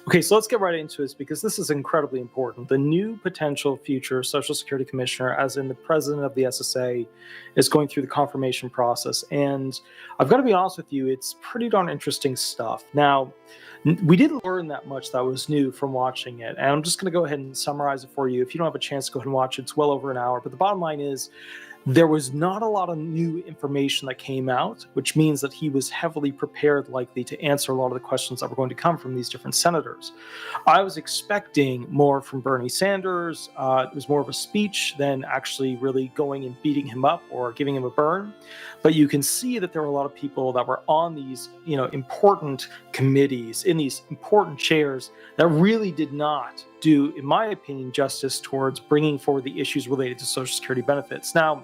Okay, so let's get right into this because this is incredibly important. The new potential future Social Security Commissioner, as in the president of the SSA, is going through the confirmation process. And I've got to be honest with you, it's pretty darn interesting stuff. Now, we didn't learn that much that was new from watching it. And I'm just going to go ahead and summarize it for you. If you don't have a chance to go ahead and watch it, it's well over an hour. But the bottom line is, there was not a lot of new information that came out, which means that he was heavily prepared, likely, to answer a lot of the questions that were going to come from these different senators. I was expecting more from Bernie Sanders. It was more of a speech than actually really going and beating him up or giving him a burn. But you can see that there were a lot of people that were on these, important committees, in these important chairs, that really did not do, in my opinion, justice towards bringing forward the issues related to Social Security benefits. Now,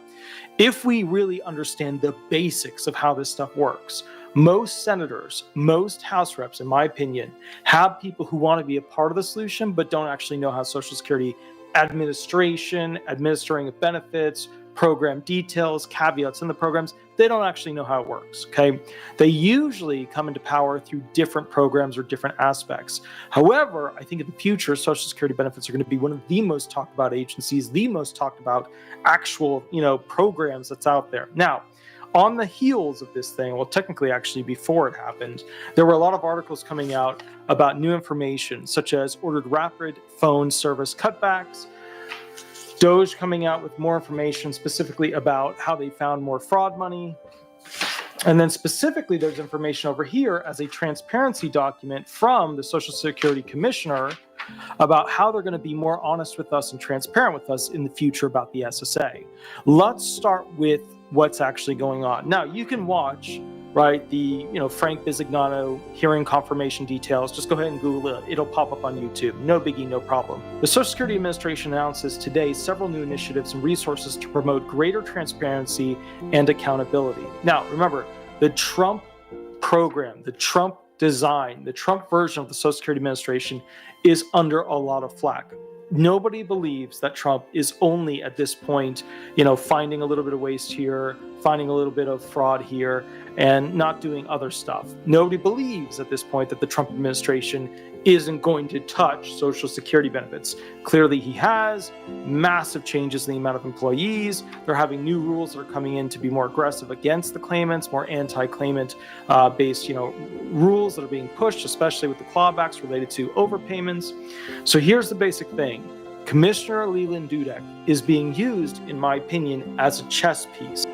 if we really understand the basics of how this stuff works, most senators, most House reps, in my opinion, have people who want to be a part of the solution but don't actually know how Social Security administration, administering of benefits, program details, caveats in the programs, they don't actually know how it works, okay? They usually come into power through different programs or different aspects. However, I think in the future, Social Security benefits are going to be one of the most talked about agencies, the most talked about actual, programs that's out there. Now, on the heels of this thing, well, technically, actually, before it happened, there were a lot of articles coming out about new information, such as ordered rapid phone service cutbacks, DOJ coming out with more information specifically about how they found more fraud money. And then specifically, there's information over here as a transparency document from the Social Security Commissioner about how they're going to be more honest with us and transparent with us in the future about the SSA. Let's start with what's actually going on. Now, you can watch, right, the Frank Bisignano hearing confirmation details. Just go ahead and Google it. It'll pop up on YouTube. No biggie, no problem. The Social Security Administration announces today several new initiatives and resources to promote greater transparency and accountability. Now, remember, the Trump program, the Trump design, the Trump version of the Social Security Administration is under a lot of flack. Nobody believes that Trump is only at this point, finding a little bit of waste here, finding a little bit of fraud here, and not doing other stuff. Nobody believes at this point that the Trump administration isn't going to touch Social Security benefits. Clearly he has massive changes in the amount of employees. They're having new rules that are coming in to be more aggressive against the claimants, more anti-claimant based, rules that are being pushed, especially with the clawbacks related to overpayments. So here's the basic thing. Commissioner Leland Dudek is being used, in my opinion, as a chess piece.